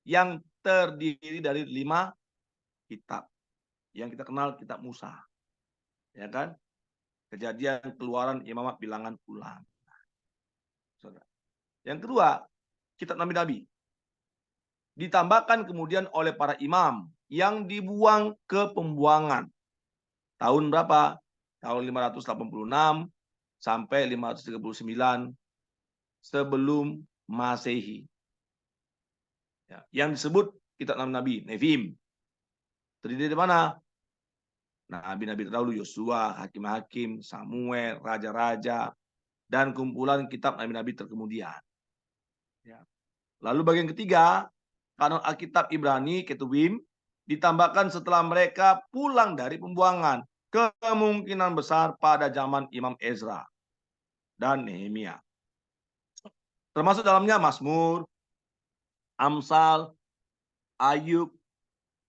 yang terdiri dari 5 kitab yang kita kenal kitab Musa, ya kan? Kejadian, Keluaran, Imamat, Bilangan, Ulangan. Yang kedua, kitab nabi-nabi ditambahkan kemudian oleh para imam yang dibuang ke pembuangan. Tahun berapa? Tahun 586 sampai 539 sebelum Masehi. Ya, yang disebut kitab nabi-nabi, Nevim. Terdiri dari mana? Nabi-nabi terdahulu, Yosua, hakim-hakim, Samuel, raja-raja, dan kumpulan kitab nabi-nabi terkemudian. Ya. Lalu bagian ketiga, kanon Alkitab Ibrani, Ketubim, ditambahkan setelah mereka pulang dari pembuangan. Kemungkinan besar pada zaman Imam Ezra dan Nehemia. Termasuk dalamnya Mazmur, Amsal, Ayub,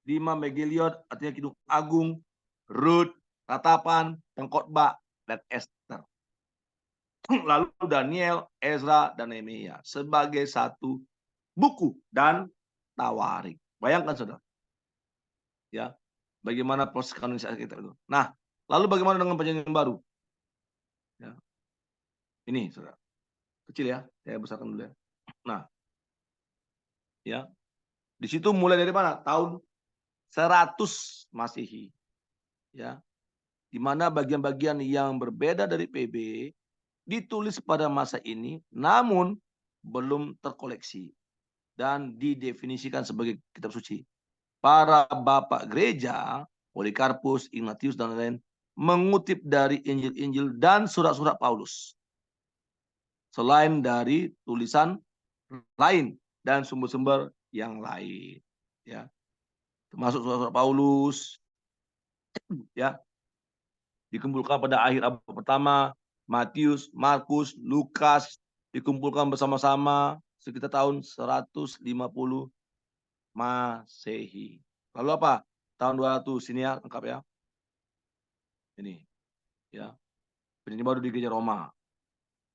Dima, Megilliot, artinya Kidung Agung, Rut, Ratapan, Pengkhotbah, dan Esther. Lalu Daniel, Ezra, dan Nehemia sebagai satu buku dan Tawarik. Bayangkan saudara, ya, bagaimana proses kanonisasi kita itu. Nah, lalu bagaimana dengan perjanjian baru? Ya, ini saudara, kecil ya, saya besarkan dulu ya. Nah, ya, di situ mulai dari mana? Tahun 100 Masehi, ya, di mana bagian-bagian yang berbeda dari PB ditulis pada masa ini, namun belum terkoleksi dan didefinisikan sebagai kitab suci. Para bapak gereja, Polikarpus, Ignatius, dan lain-lain, mengutip dari Injil-Injil dan surat-surat Paulus, selain dari tulisan lain dan sumber-sumber yang lain, ya, termasuk surat-surat Paulus, ya, dikumpulkan pada akhir abad pertama. Matius, Markus, Lukas dikumpulkan bersama-sama sekitar tahun 150 Masehi. Lalu apa? Tahun 200, sini ya, lengkap ya. Ini, ya, perjanjian baru di gereja Roma,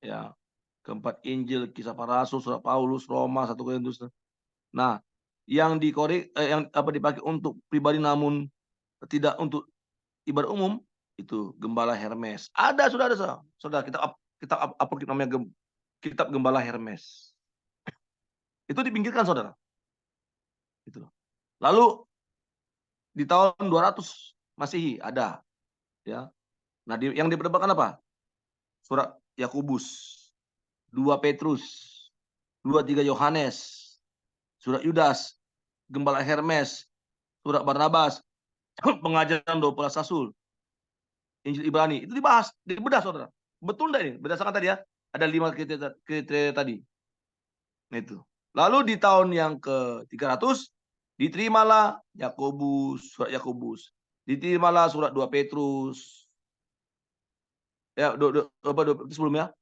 ya, keempat Injil, kisah para rasul, surat Paulus, Roma, 1 Korintus. Nah, yang yang dipakai untuk pribadi namun tidak untuk ibadah umum itu Gembala Hermes. Sudah ada saudara, kitab apokrif namanya kitab Gembala Hermes. Itu dipinggirkan saudara. Itu. Lalu di tahun 200 Masehi ada, ya. Nah, yang diperdebatkan apa? Surat Yakobus, 2 Petrus, 2-3 Yohanes, surat Yudas, Gembala Hermes, surat Barnabas, pengajaran 12 rasul, Injil Ibrani, itu dibahas, dibedah saudara. Betul enggak ini? Berdasarkan tadi ya, ada 5 kriteria tadi. Nah, itu. Lalu di tahun yang ke-300 diterimalah Yakobus, surat Yakobus. Diterimalah surat 2 Petrus. Ya, sebelumnya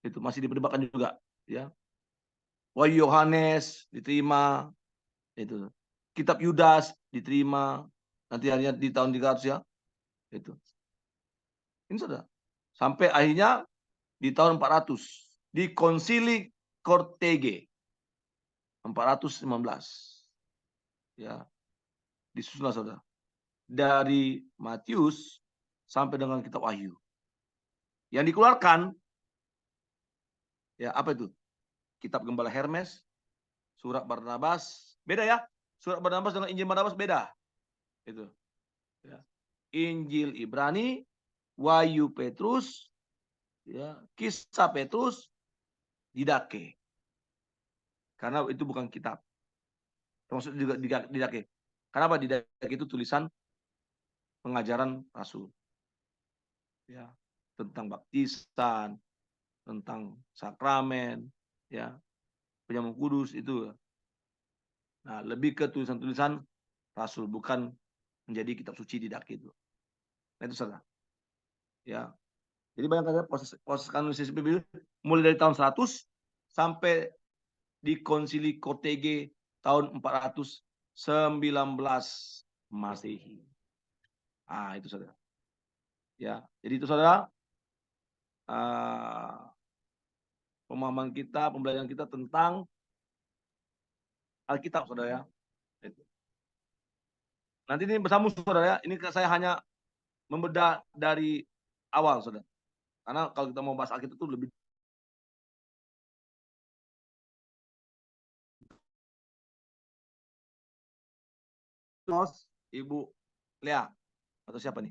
itu masih diperdebatkan juga, ya. Wahyu Yohanes diterima, itu. Kitab Yudas diterima nanti hanya di tahun 300 ya. Itu. Ini sudah. Sampai akhirnya di tahun 400 di Konsili Kortege 415. Ya, disusunlah saudara. Dari Matius sampai dengan kitab Wahyu. Yang dikeluarkan ya apa itu? Kitab Gembala Hermes, surat Barnabas, beda ya. Surat Barnabas dengan Injil Barnabas beda. Itu. Ya. Injil Ibrani, Wahyu Petrus, ya, kisah Petrus, Didake. Karena itu bukan kitab. Termasuk juga Didake. Kenapa? Didake itu tulisan pengajaran rasul. Ya, tentang baptisan, tentang sakramen, ya, penyambung kudus itu. Nah, lebih ke tulisan-tulisan rasul, bukan menjadi kitab suci Didake itu. Nah, itu salah. Ya. Jadi bayangkan proses kanonisasi PB mulai dari tahun 100 sampai di Konsili Kortege tahun 419 Masehi. Ah, itu saudara. Ya, jadi itu saudara, pemahaman kita, pembelajaran kita tentang Alkitab, saudara ya. Itu. Nanti ini bersambung, saudara ya. Ini saya hanya membedah dari awal, saudara. Karena kalau kita mau bahas Alkitab itu lebih Ibu Lea atau siapa nih?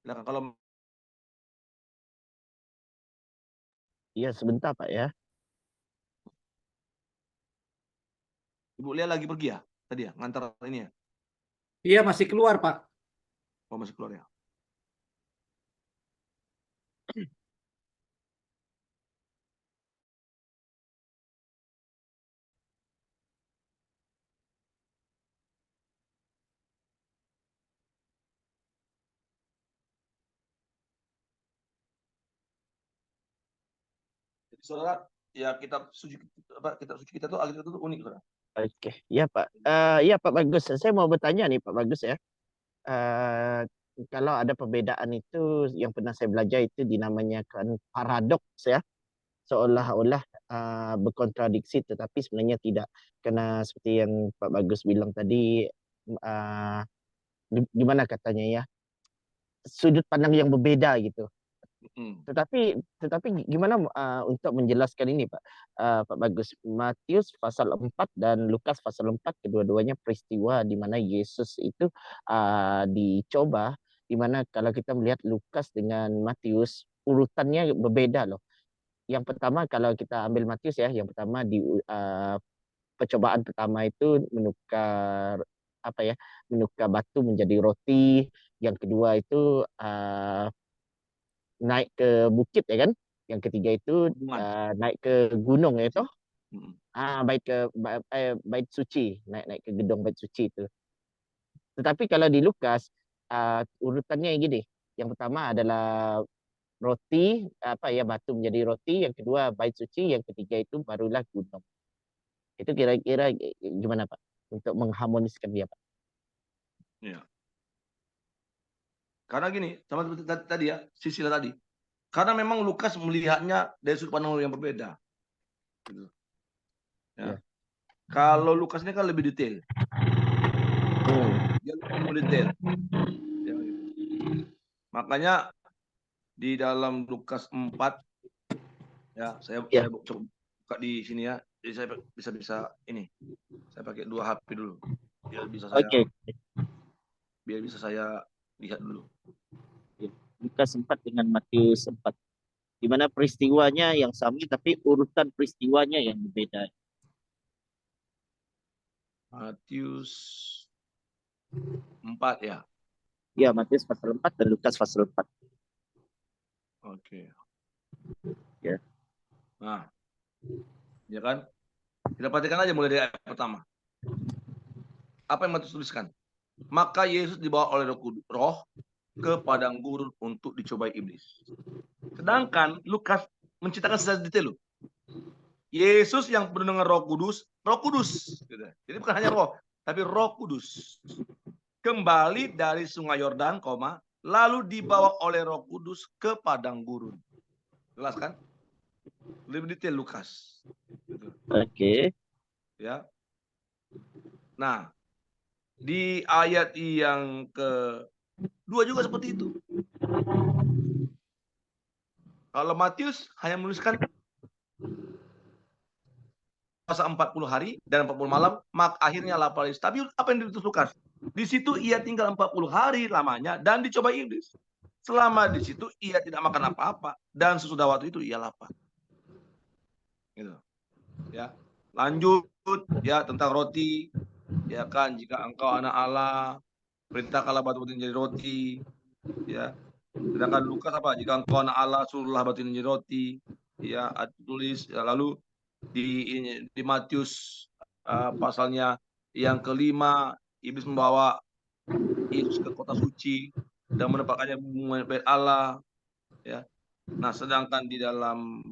Silakan kalau Iya, sebentar Pak ya. Ibu Lea lagi pergi ya tadi ya, ngantar ini ya. Iya, masih keluar, Pak. Oh, masih keluar ya. Jadi saudara, ya kitab suci kita tuh Alkitab itu unik, saudara. Oke, ya Pak. Ya Pak Bagus, saya mau bertanya nih Pak Bagus ya. Kalau ada perbedaan itu yang pernah saya belajar itu dinamanya kan paradoks ya. Seolah-olah berkontradiksi, tetapi sebenarnya tidak. Karena seperti yang Pak Bagus bilang tadi, uh, gimana katanya ya, sudut pandang yang berbeda gitu. Mm. Tetapi gimana untuk menjelaskan ini, Pak Pak Bagus? Matius pasal 4 dan Lukas pasal 4, kedua-duanya peristiwa di mana Yesus itu dicoba, di mana kalau kita melihat Lukas dengan Matius, urutannya berbeda loh. Yang pertama kalau kita ambil Matius ya, yang pertama di percobaan pertama itu menukar menukar batu menjadi roti. Yang kedua itu naik ke bukit ya kan. Yang ketiga itu Hubungan. naik ke gunung ya toh. Mm. Bait suci, naik ke gedung bait suci itu. Tetapi kalau di Lukas urutannya gini. Yang pertama adalah roti, batu menjadi roti, yang kedua bait suci, yang ketiga itu barulah gunung. Itu kira-kira gimana Pak untuk mengharmoniskan dia Pak? Ya. Karena gini, sama seperti tadi ya, Sisilah tadi. Karena memang Lukas melihatnya dari sudut pandang yang berbeda. Gitu. Ya. Ya. Kalau Lukas ini kan lebih detail. Dia lebih detail. Ya, gitu. Makanya di dalam Lukas 4 ya, saya coba buka di sini ya. Jadi saya bisa ini. Saya pakai 2 HP dulu. Biar bisa saya lihat dulu. Lukas 4 dengan Matius 4. Di mana peristiwanya yang sama tapi urutan peristiwanya yang berbeda. Matius 4 ya. Ya, Matius pasal 4 dan Lukas pasal 4. Oke. Ya. Nah, ya kan? Kita perhatikan aja mulai dari ayat pertama. Apa yang Matius tuliskan? Maka Yesus dibawa oleh Roh ke padang gurun untuk dicobai iblis. Sedangkan Lukas menceritakan secara detail loh. Yesus yang penuh dengan Roh Kudus. Gitu. Jadi bukan hanya Roh, tapi Roh Kudus. Kembali dari Sungai Yordan, lalu dibawa oleh Roh Kudus ke padang gurun. Jelas kan? Lebih detail Lukas. Gitu. Oke. Ya. Nah, di ayat yang ke-2 juga seperti itu. Kalau Matius hanya menuliskan puasa 40 hari dan 40 malam, maka akhirnya lapar. Tapi apa yang ditulis Lukas? Di situ ia tinggal 40 hari lamanya dan dicoba iblis. Selama di situ ia tidak makan apa-apa dan sesudah waktu itu ia lapar. Gitu. Ya. Lanjut ya tentang roti. Ya kan, jika engkau anak Allah, perintahkanlah batu menjadi roti. Ya. Sedangkan Lukas apa? Jika engkau anak Allah, suruhlah batu menjadi roti. Ya, tulis ya, lalu di Matius pasalnya yang ke-5, iblis membawa Yesus ke kota suci dan menempatkannya bait Allah. Ya. Nah, sedangkan di dalam